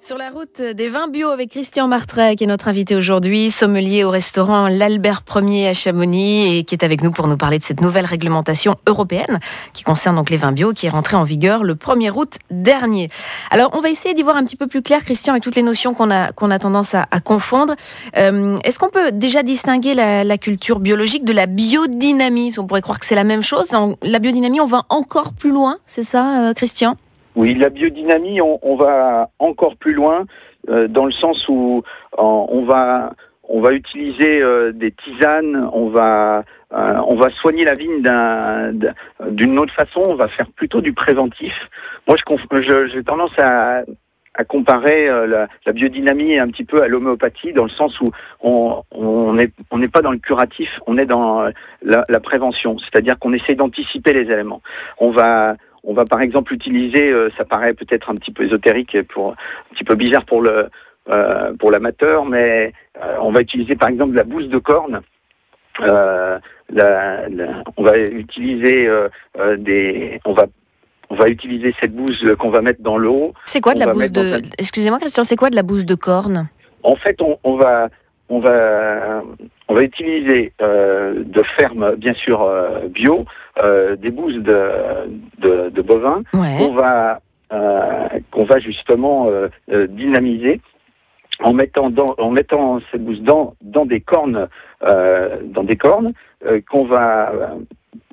Sur la route des vins bio avec Christian Martret, qui est notre invité aujourd'hui, sommelier au restaurant l'Albert Ier à Chamonix et qui est avec nous pour nous parler de cette nouvelle réglementation européenne qui concerne donc les vins bio, qui est rentrée en vigueur le 1er août dernier. Alors, on va essayer d'y voir un petit peu plus clair, Christian, avec toutes les notions qu'on a tendance à confondre. Est-ce qu'on peut déjà distinguer la culture biologique de la biodynamie? On pourrait croire que c'est la même chose. La biodynamie, on va encore plus loin, c'est ça, Christian? Oui, la biodynamie, on va encore plus loin dans le sens où on va utiliser des tisanes, on va soigner la vigne d'une autre façon, on va faire plutôt du préventif. Moi, j'ai tendance à comparer la biodynamie un petit peu à l'homéopathie, dans le sens où on n'est pas dans le curatif, on est dans la prévention, c'est-à-dire qu'on essaie d'anticiper les éléments. On va par exemple utiliser, ça paraît peut-être un petit peu ésotérique, un petit peu bizarre pour l'amateur, mais on va utiliser par exemple de la bouse de corne. On va utiliser on va utiliser cette bouse qu'on va mettre dans l'eau. C'est quoi de la bouse de... Excusez-moi, Christian, c'est quoi de la bouse de corne? En fait, on va utiliser de ferme, bien sûr, bio, des bouses de bovins, ouais, qu'on va justement dynamiser en mettant cette bouse dans des cornes, qu'on va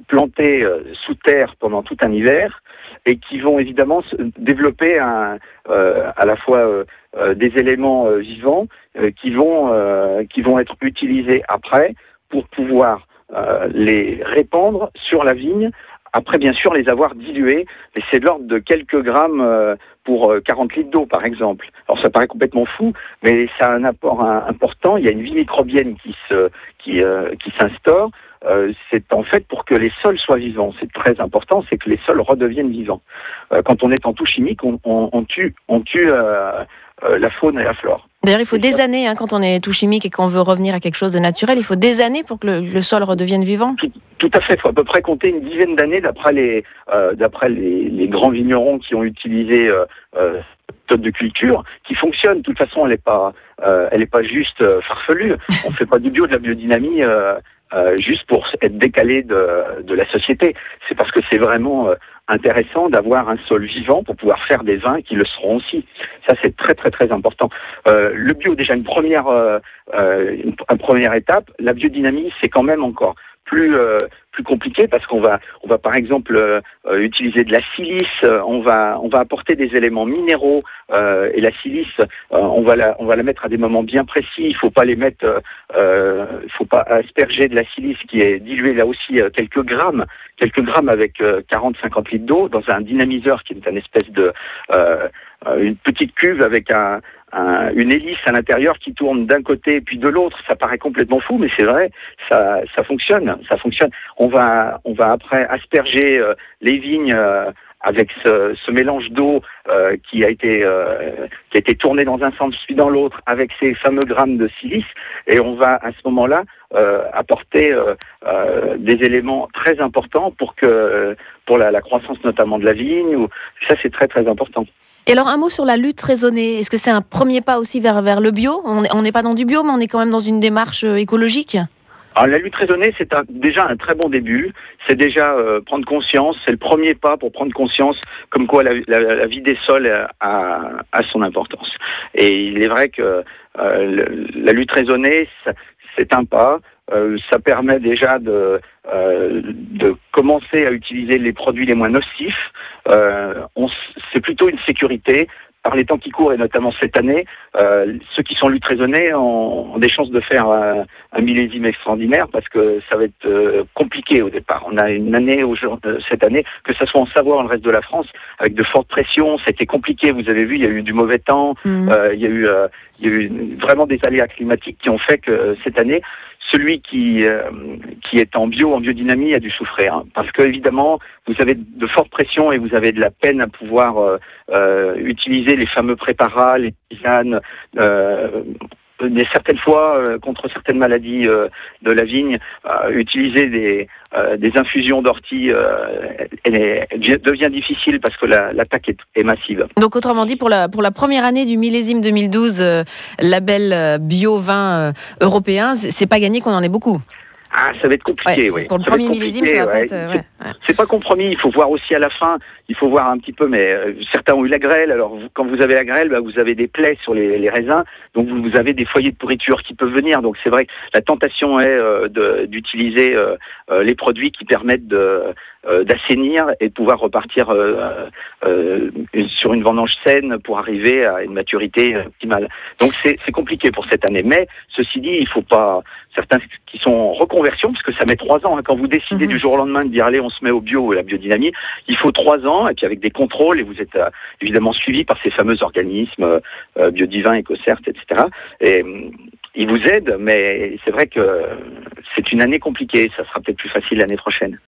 planter sous terre pendant tout un hiver, et qui vont évidemment développer à la fois des éléments vivants qui vont être utilisés après pour pouvoir les répandre sur la vigne. Après, bien sûr, les avoir dilués, et c'est de l'ordre de quelques grammes pour 40 litres d'eau, par exemple. Alors, ça paraît complètement fou, mais ça a un apport important. Il y a une vie microbienne qui s'instaure. C'est en fait pour que les sols soient vivants. C'est très important, c'est que les sols redeviennent vivants. Quand on est en tout chimique, on tue la faune et la flore. D'ailleurs, il faut des années, quand on est tout chimique et qu'on veut revenir à quelque chose de naturel, il faut des années pour que le sol redevienne vivant. Tout à fait. Il faut à peu près compter une dizaine d'années d'après les grands vignerons qui ont utilisé méthode de culture qui fonctionne. De toute façon, elle est pas juste farfelue. On fait pas du bio, de la biodynamie juste pour être décalé de la société. C'est parce que c'est vraiment intéressant d'avoir un sol vivant pour pouvoir faire des vins qui le seront aussi. Ça, c'est très très très important. Le bio, déjà une première étape. La biodynamie, c'est quand même encore plus compliqué, parce qu'on va par exemple utiliser de la silice, on va apporter des éléments minéraux, et la silice, on va la mettre à des moments bien précis. Il faut pas faut pas asperger de la silice qui est diluée là aussi quelques grammes avec 40-50 litres d'eau dans un dynamiseur qui est une espèce de une petite cuve avec une hélice à l'intérieur qui tourne d'un côté puis de l'autre. Ça paraît complètement fou, mais c'est vrai, ça fonctionne. On va après asperger les vignes avec ce mélange d'eau qui a été tourné dans un sens puis dans l'autre avec ces fameux grammes de silice, et on va à ce moment-là apporter des éléments très importants pour la croissance notamment de la vigne. Ça, c'est très très important. Et alors, un mot sur la lutte raisonnée. Est-ce que c'est un premier pas aussi vers le bio? On n'est pas dans du bio, mais on est quand même dans une démarche écologique. Alors, la lutte raisonnée, c'est déjà un très bon début. C'est déjà prendre conscience. C'est le premier pas pour prendre conscience comme quoi la vie des sols a son importance. Et il est vrai que la lutte raisonnée, c'est un pas. Ça permet déjà de commencer à utiliser les produits les moins nocifs. C'est plutôt une sécurité. Par les temps qui courent, et notamment cette année, ceux qui sont lutte raisonnée ont des chances de faire un millésime extraordinaire, parce que ça va être compliqué au départ. On a une année cette année, que ce soit en Savoie ou dans le reste de la France, avec de fortes pressions. C'était compliqué. Vous avez vu, il y a eu du mauvais temps. Il y a eu vraiment des aléas climatiques qui ont fait que cette année, celui qui est en biodynamie a dû souffrir, parce que évidemment vous avez de fortes pressions et vous avez de la peine à pouvoir utiliser les fameux préparats, les tisanes. mais certaines fois, contre certaines maladies de la vigne, utiliser des infusions d'ortie devient difficile parce que l'attaque est massive. Donc autrement dit, pour la première année du millésime 2012, label bio vin européen, c'est pas gagné qu'on en ait beaucoup. Ah, ça va être compliqué, oui. Pour le premier millésime, ça va pas être... C'est pas compromis, il faut voir aussi à la fin, il faut voir un petit peu, mais certains ont eu la grêle, alors quand vous avez la grêle, vous avez des plaies sur les raisins, donc vous avez des foyers de pourriture qui peuvent venir, donc c'est vrai que la tentation est d'utiliser les produits qui permettent d'assainir et de pouvoir repartir sur une vendange saine pour arriver à une maturité optimale. Donc c'est compliqué pour cette année, mais ceci dit, il faut pas... Certains qui sont en reconversion, parce que ça met 3 ans, hein, quand vous décidez du jour au lendemain de dire allez, on se met au bio ou à la biodynamie, il faut 3 ans, et puis avec des contrôles, et vous êtes évidemment suivi par ces fameux organismes, Biodivin, EcoCert, etc. Et ils vous aident, mais c'est vrai que c'est une année compliquée, ça sera peut-être plus facile l'année prochaine.